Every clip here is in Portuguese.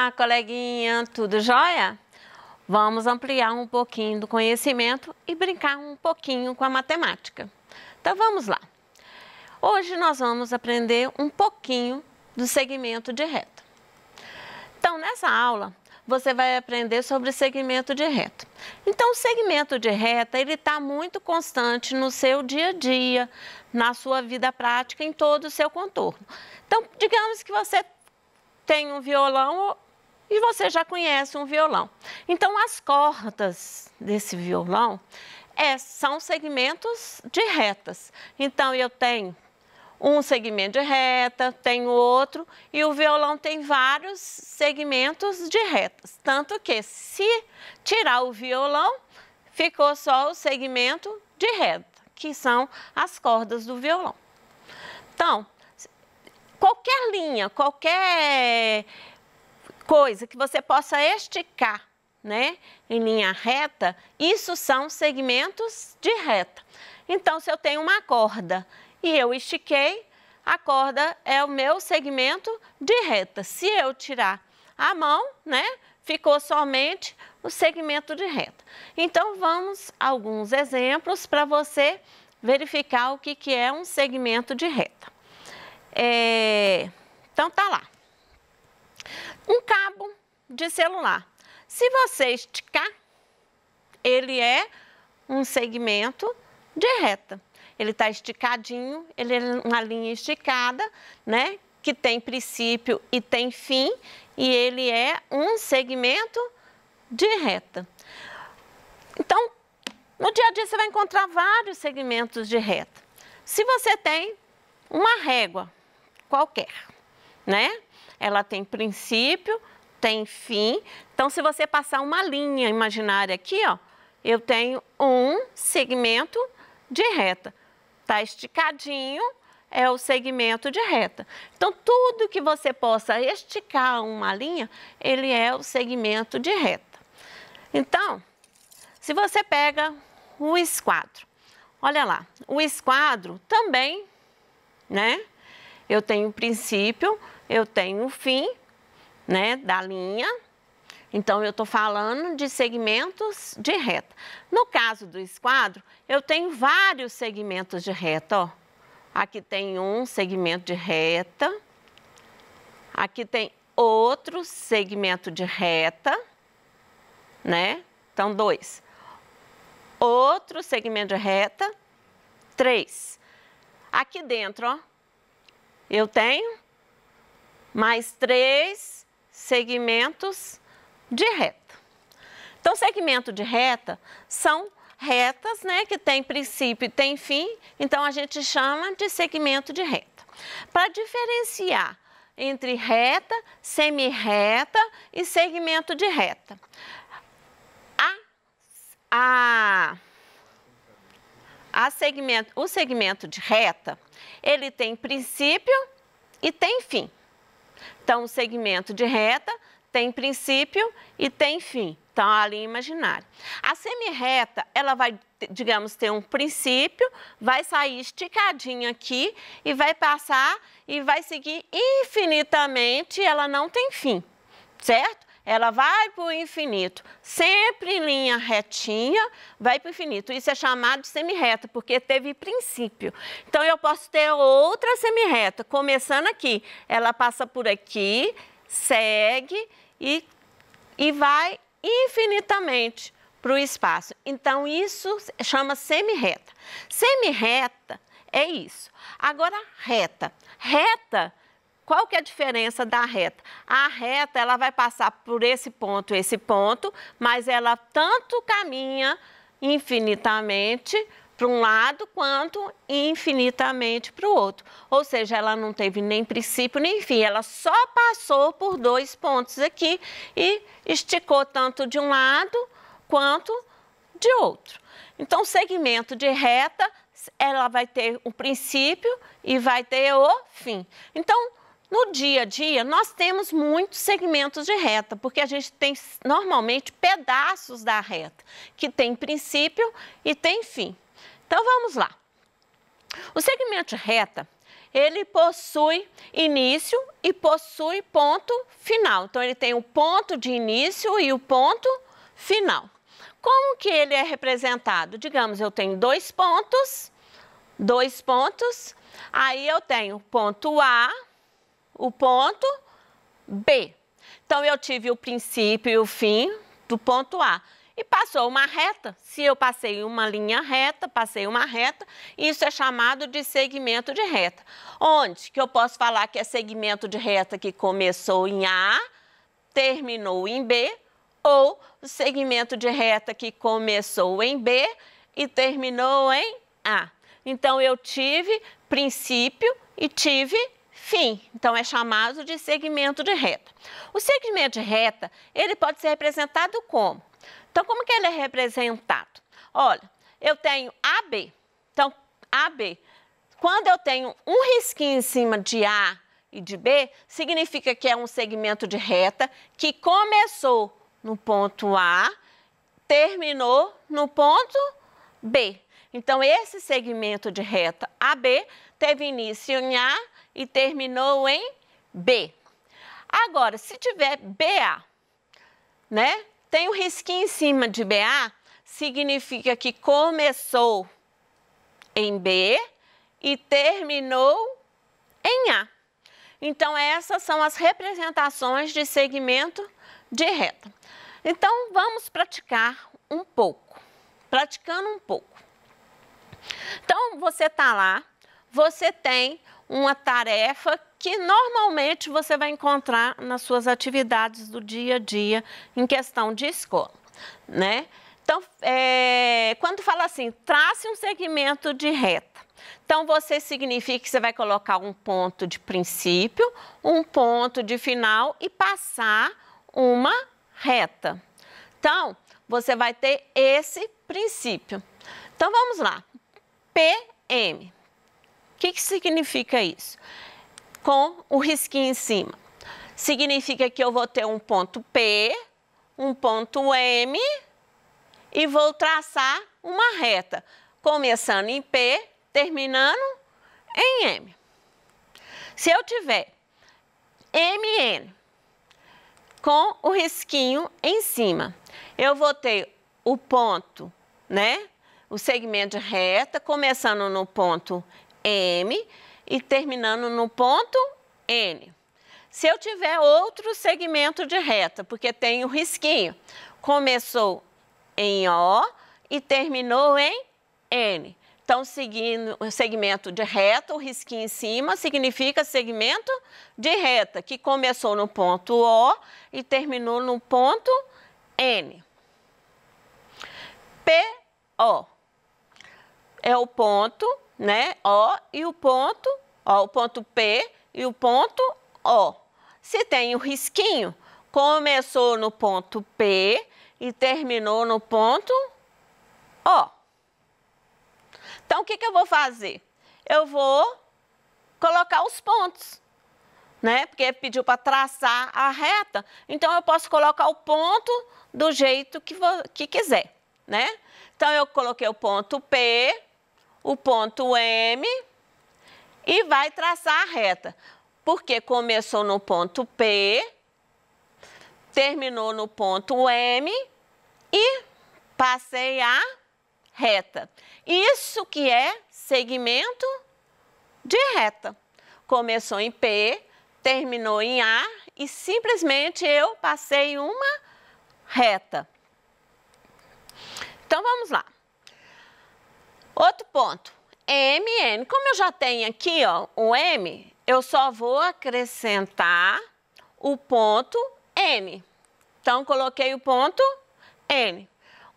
Olá, coleguinha, tudo jóia? Vamos ampliar um pouquinho do conhecimento e brincar um pouquinho com a matemática. Então vamos lá. Hoje nós vamos aprender um pouquinho do segmento de reta. Então nessa aula você vai aprender sobre segmento de reta. Então o segmento de reta ele está muito constante no seu dia a dia, na sua vida prática, em todo o seu contorno. Então digamos que você tem um violão e você já conhece um violão. Então, as cordas desse violão são segmentos de retas. Então, eu tenho um segmento de reta, tenho outro, e o violão tem vários segmentos de retas. Tanto que, se tirar o violão, ficou só o segmento de reta, que são as cordas do violão. Então, qualquer linha, qualquer coisa que você possa esticar, né, em linha reta, isso são segmentos de reta. Então, se eu tenho uma corda e eu estiquei, a corda é o meu segmento de reta. Se eu tirar a mão, né, ficou somente o segmento de reta. Então, vamos a alguns exemplos para você verificar o que é um segmento de reta. Então, tá lá. Um cabo de celular. Se você esticar, ele é um segmento de reta. Ele está esticadinho, ele é uma linha esticada, né? Que tem princípio e tem fim, e ele é um segmento de reta. Então, no dia a dia você vai encontrar vários segmentos de reta. Se você tem uma régua qualquer, né? Ela tem princípio, tem fim. Então, se você passar uma linha imaginária aqui, ó, eu tenho um segmento de reta. Tá esticadinho, é o segmento de reta. Então, tudo que você possa esticar uma linha, ele é o segmento de reta. Então, se você pega o esquadro, olha lá, o esquadro também, né? Eu tenho o princípio, eu tenho o fim, né, da linha. Então, eu estou falando de segmentos de reta. No caso do esquadro, eu tenho vários segmentos de reta, ó. Aqui tem um segmento de reta. Aqui tem outro segmento de reta, né? Então, 2. Outro segmento de reta, 3. Aqui dentro, ó, eu tenho mais 3 segmentos de reta. Então, segmento de reta são retas, né, que tem princípio e tem fim, então a gente chama de segmento de reta. Para diferenciar entre reta, semirreta e segmento de reta, o segmento de reta, ele tem princípio e tem fim. Então, o segmento de reta tem princípio e tem fim. Então, a linha imaginária. A semirreta, ela vai, digamos, ter um princípio, vai sair esticadinha aqui e vai passar e vai seguir infinitamente, ela não tem fim, certo? Ela vai para o infinito, sempre em linha retinha, vai para o infinito. Isso é chamado de semirreta, porque teve princípio. Então, eu posso ter outra semirreta, começando aqui. Ela passa por aqui, segue e vai infinitamente para o espaço. Então, isso chama semirreta. Semirreta é isso. Agora, reta. Reta, qual que é a diferença da reta? A reta, ela vai passar por esse ponto, mas ela tanto caminha infinitamente para um lado quanto infinitamente para o outro. Ou seja, ela não teve nem princípio nem fim, ela só passou por 2 pontos aqui e esticou tanto de um lado quanto de outro. Então, o segmento de reta, ela vai ter o princípio e vai ter o fim. Então, no dia a dia, nós temos muitos segmentos de reta, porque a gente tem normalmente pedaços da reta, que tem princípio e tem fim. Então, vamos lá. O segmento de reta, ele possui início e possui ponto final. Então, ele tem o ponto de início e o ponto final. Como que ele é representado? Digamos, eu tenho dois pontos, aí eu tenho o ponto A, o ponto B. Então, eu tive o princípio e o fim do ponto A. E passou uma reta. Se eu passei uma linha reta, isso é chamado de segmento de reta. Onde que eu posso falar que é segmento de reta que começou em A, terminou em B, ou o segmento de reta que começou em B e terminou em A. Então, eu tive princípio e tive fim. Então, é chamado de segmento de reta. O segmento de reta, ele pode ser representado como? Então, como que ele é representado? Olha, eu tenho AB. Então, AB, quando eu tenho um risquinho em cima de A e de B, significa que é um segmento de reta que começou no ponto A, terminou no ponto B. Então, esse segmento de reta AB teve início em A e terminou em B. Agora, se tiver BA, né? Tem um risquinho em cima de BA, significa que começou em B e terminou em A. Então, essas são as representações de segmento de reta. Então, vamos praticar um pouco. Praticando um pouco. Então, você está lá, você tem uma tarefa que normalmente você vai encontrar nas suas atividades do dia a dia em questão de escola, né? Então, quando fala assim, trace um segmento de reta. Então, você significa que você vai colocar um ponto de princípio, um ponto de final e passar uma reta. Então, você vai ter esse princípio. Então, vamos lá. PM. O que significa isso? Com o risquinho em cima. Significa que eu vou ter um ponto P, um ponto M e vou traçar uma reta, começando em P, terminando em M. Se eu tiver MN com o risquinho em cima, eu vou ter o ponto, né? O segmento de reta, começando no ponto M e terminando no ponto N. Se eu tiver outro segmento de reta, porque tem o risquinho, começou em O e terminou em N. Então, seguindo o segmento de reta, o risquinho em cima significa segmento de reta, que começou no ponto O e terminou no ponto N. PO é o ponto, né? O e o ponto P e o ponto O. Se tem o risquinho, começou no ponto P e terminou no ponto O. Então, o que eu vou fazer? Eu vou colocar os pontos, né? Porque pediu para traçar a reta, então eu posso colocar o ponto do jeito que quiser, né? Então, eu coloquei o ponto P, o ponto M e vai traçar a reta. Porque começou no ponto P, terminou no ponto M e passei a reta. Isso que é segmento de reta. Começou em P, terminou em A e simplesmente eu passei uma reta. Então, vamos lá. Outro ponto, MN. Como eu já tenho aqui, ó, o M, eu só vou acrescentar o ponto N. Então, coloquei o ponto N.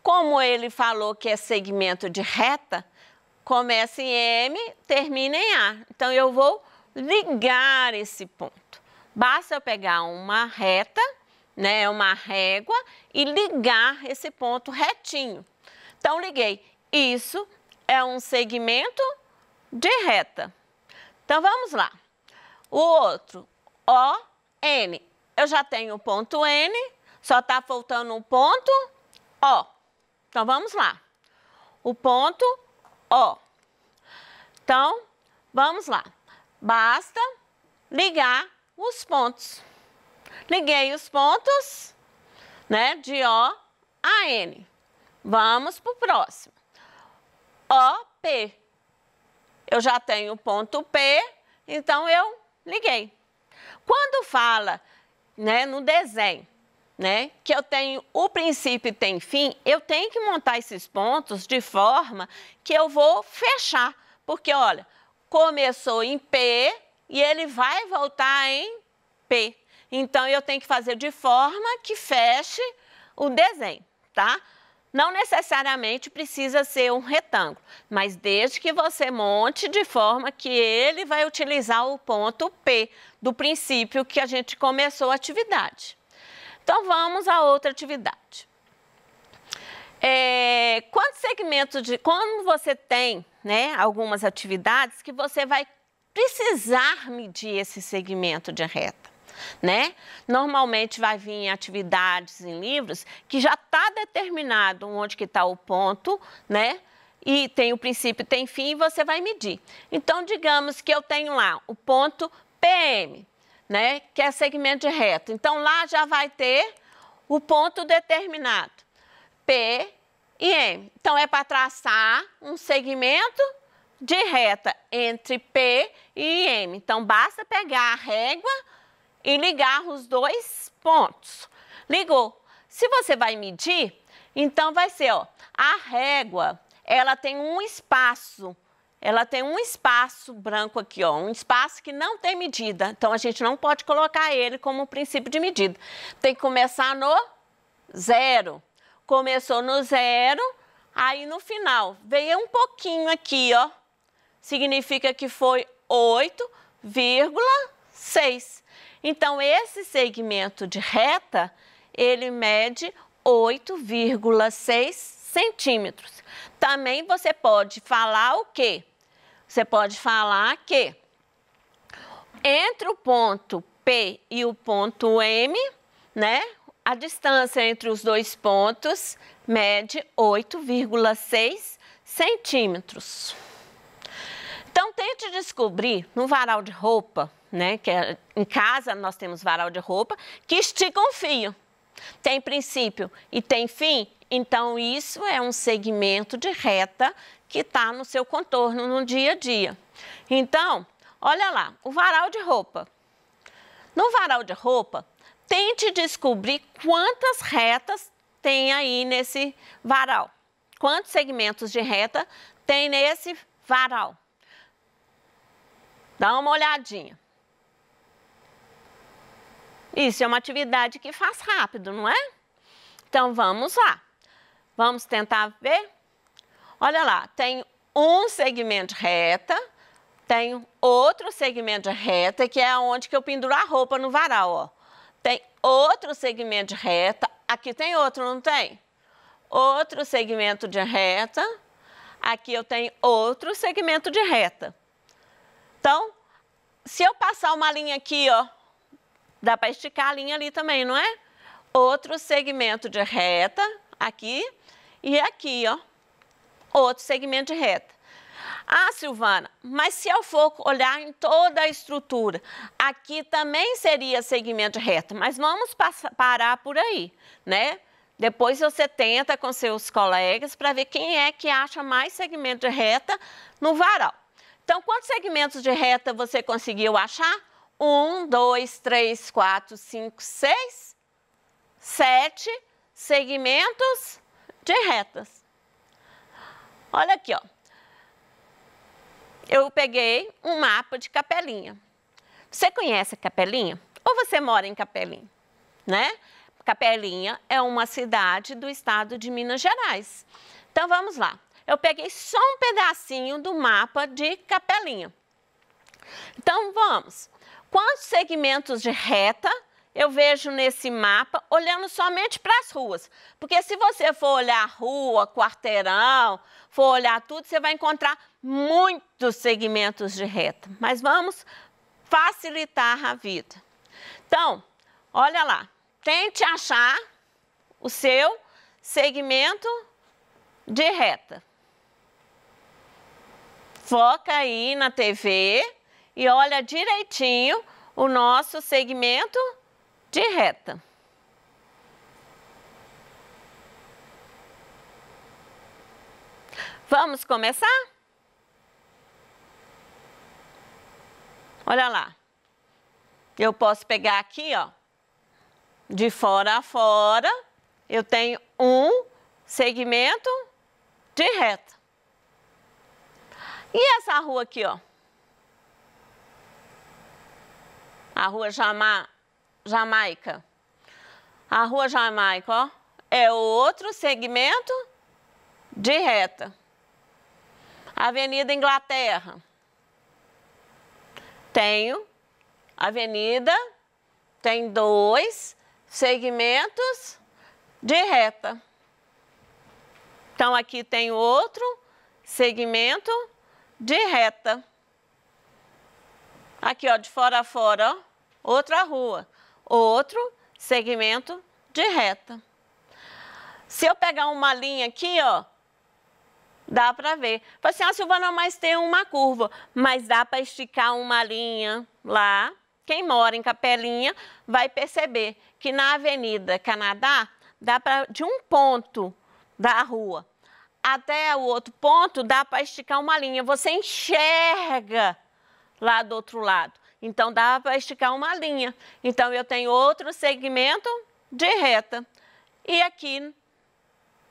Como ele falou que é segmento de reta, começa em M, termina em A. Então, eu vou ligar esse ponto. Basta eu pegar uma reta, né, uma régua e ligar esse ponto retinho. Então, liguei. Isso é um segmento de reta. Então, vamos lá. O outro, ON. Eu já tenho o ponto N, só está faltando o ponto O. Então, vamos lá. O ponto O. Então, vamos lá. basta ligar os pontos. Liguei os pontos, né, de O a N. Vamos para o próximo. O, P. Eu já tenho o ponto P, então eu liguei. Quando fala, né, no desenho, né, que eu tenho o princípio e tem fim, eu tenho que montar esses pontos de forma que eu vou fechar. Porque, olha, começou em P e ele vai voltar em P. Então, eu tenho que fazer de forma que feche o desenho, tá? Não necessariamente precisa ser um retângulo, mas desde que você monte de forma que ele vai utilizar o ponto P do princípio que a gente começou a atividade. Então, vamos a outra atividade. Quantos segmentos quando você tem, né, algumas atividades que você vai precisar medir esse segmento de reta, né? Normalmente vai vir em atividades em livros que já está determinado onde que está o ponto, né? E tem o princípio, tem fim e você vai medir. Então, digamos que eu tenho lá o ponto PM, né, que é segmento de reta. Então, lá já vai ter o ponto determinado, P e M. Então, é para traçar um segmento de reta entre P e M. Então, basta pegar a régua e ligar os dois pontos. Ligou. Se você vai medir, então vai ser, ó, a régua, ela tem um espaço. Ela tem um espaço branco aqui, ó, um espaço que não tem medida. Então, a gente não pode colocar ele como princípio de medida. Tem que começar no zero. Começou no zero, aí no final veio um pouquinho aqui, ó. Significa que foi 8,6. Então, esse segmento de reta, ele mede 8,6 centímetros. Também você pode falar o quê? Você pode falar que entre o ponto P e o ponto M, né, a distância entre os dois pontos mede 8,6 centímetros. Então, tente descobrir no varal de roupa, né, que em casa nós temos varal de roupa, que estica um fio. Tem princípio e tem fim, então isso é um segmento de reta que está no seu contorno no dia a dia. Então, olha lá, o varal de roupa. No varal de roupa, tente descobrir quantas retas tem aí nesse varal. Quantos segmentos de reta tem nesse varal? Dá uma olhadinha. Isso é uma atividade que faz rápido, não é? Então, vamos lá. Vamos tentar ver? Olha lá, tem um segmento de reta, tem outro segmento de reta, que é onde que eu penduro a roupa no varal, ó. Tem outro segmento de reta, aqui tem outro, não tem? Outro segmento de reta, aqui eu tenho outro segmento de reta. Então, se eu passar uma linha aqui, ó, dá para esticar a linha ali também, não é? Outro segmento de reta, aqui, e aqui, ó, outro segmento de reta. Ah, Silvana, mas se eu for olhar em toda a estrutura, aqui também seria segmento de reta, mas vamos parar por aí, né? Depois você tenta com seus colegas para ver quem é que acha mais segmento de reta no varal. Então, quantos segmentos de reta você conseguiu achar? 1, 2, 3, 4, 5, 6, 7 segmentos de retas. Olha aqui, ó. Eu peguei um mapa de Capelinha. Você conhece a Capelinha? Ou você mora em Capelinha, né? Capelinha é uma cidade do estado de Minas Gerais. Então, vamos lá. Eu peguei só um pedacinho do mapa de Capelinha. Então, vamos. Quantos segmentos de reta eu vejo nesse mapa, olhando somente para as ruas? Porque se você for olhar rua, quarteirão, for olhar tudo, você vai encontrar muitos segmentos de reta. Mas vamos facilitar a vida. Então, olha lá. Tente achar o seu segmento de reta. Foca aí na TV e olha direitinho o nosso segmento de reta. Vamos começar? Olha lá. Eu posso pegar aqui, ó, de fora a fora, eu tenho um segmento de reta. E essa rua aqui, ó? A rua Jamaica. A rua Jamaica, ó, é outro segmento de reta. Avenida Inglaterra. Tem dois segmentos de reta. Então, aqui tem outro segmento de reta. Aqui, ó, de fora a fora, ó, outra rua, outro segmento de reta. Se eu pegar uma linha aqui, ó, dá para ver. Fala assim, Silvana, mas tem uma curva. Mas dá para esticar uma linha lá. Quem mora em Capelinha vai perceber que na Avenida Canadá, dá para de um ponto da rua até o outro ponto, dá para esticar uma linha. Você enxerga lá do outro lado. Então, dá para esticar uma linha. Então, eu tenho outro segmento de reta. E aqui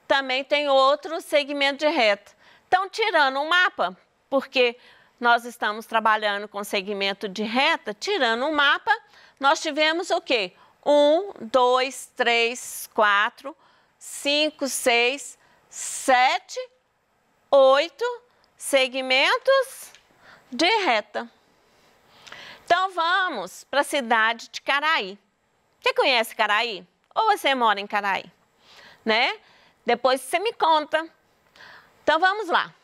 também tem outro segmento de reta. Então, tirando o mapa, porque nós estamos trabalhando com segmento de reta, tirando o mapa, nós tivemos o quê? 1, 2, 3, 4, 5, 6, 7, 8 segmentos de reta. Então, vamos para a cidade de Caraí. Você conhece Caraí? Ou você mora em Caraí? Né? Depois você me conta. Então, vamos lá.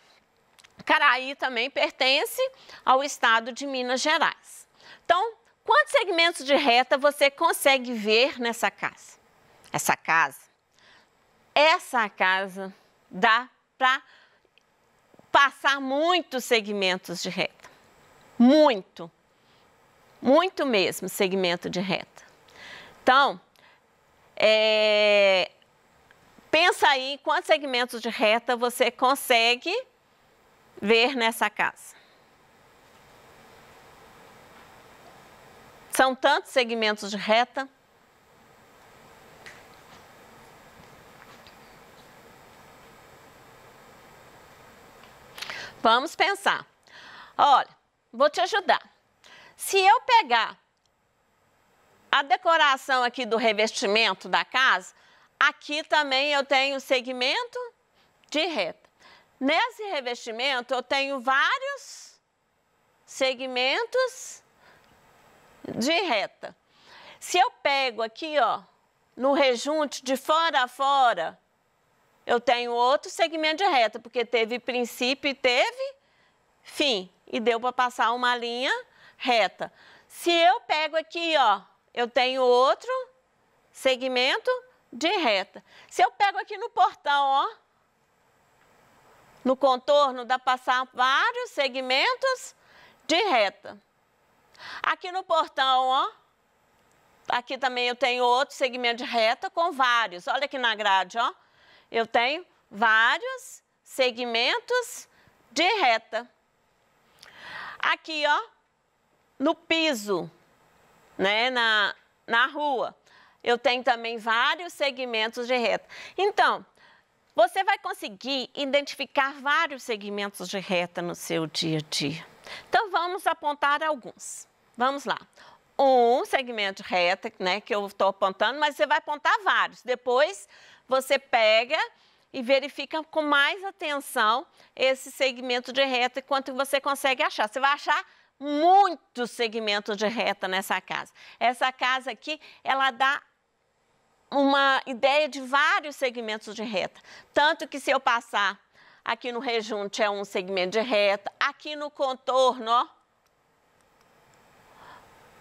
Caraí também pertence ao estado de Minas Gerais. Então, quantos segmentos de reta você consegue ver nessa casa? Essa casa dá para passar muitos segmentos de reta. Muito mesmo segmento de reta. Então, pensa aí quantos segmentos de reta você consegue ver nessa casa. São tantos segmentos de reta. Vamos pensar. Olha, vou te ajudar. Se eu pegar a decoração aqui do revestimento da casa, aqui também eu tenho segmento de reta. Nesse revestimento eu tenho vários segmentos de reta. Se eu pego aqui, ó, no rejunte de fora a fora, eu tenho outro segmento de reta, porque teve princípio e teve fim, e deu para passar uma linha reta. Se eu pego aqui, ó, eu tenho outro segmento de reta. Se eu pego aqui no portão, ó, no contorno, dá para passar vários segmentos de reta. Aqui no portão, ó, aqui também eu tenho outro segmento de reta com vários. Olha aqui na grade, ó, eu tenho vários segmentos de reta. Aqui, ó, no piso, né, na rua, eu tenho também vários segmentos de reta. Então, você vai conseguir identificar vários segmentos de reta no seu dia a dia. Então, vamos apontar alguns. Vamos lá. Um segmento de reta, né, que eu estou apontando, mas você vai apontar vários. Depois, você pega e verifica com mais atenção esse segmento de reta e quanto você consegue achar. Você vai achar muitos segmentos de reta nessa casa. Essa casa aqui, ela dá uma ideia de vários segmentos de reta. Tanto que se eu passar aqui no rejunte é um segmento de reta, aqui no contorno, ó,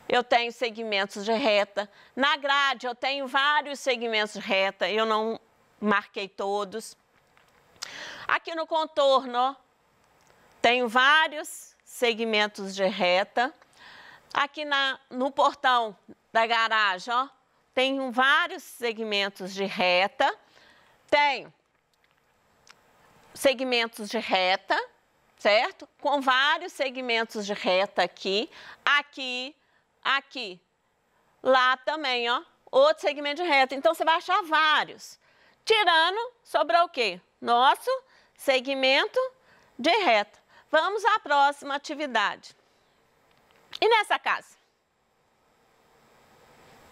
eu tenho segmentos de reta. Na grade eu tenho vários segmentos de reta, eu não marquei todos. Aqui no contorno, ó, tenho vários segmentos de reta. Aqui no portão da garagem, ó, tem vários segmentos de reta. Tem segmentos de reta, certo? Com vários segmentos de reta aqui, aqui, aqui. Lá também, ó, outro segmento de reta. Então, você vai achar vários. Tirando, sobrou o quê? Nosso segmento de reta. Vamos à próxima atividade. E nessa casa?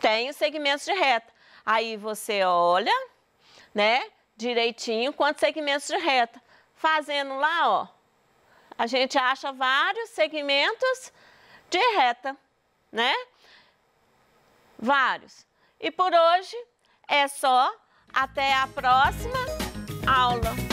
Tem os segmentos de reta. Aí você olha, né, direitinho quantos segmentos de reta. Fazendo lá, ó, a gente acha vários segmentos de reta, né? Vários. E por hoje é só. Até a próxima aula.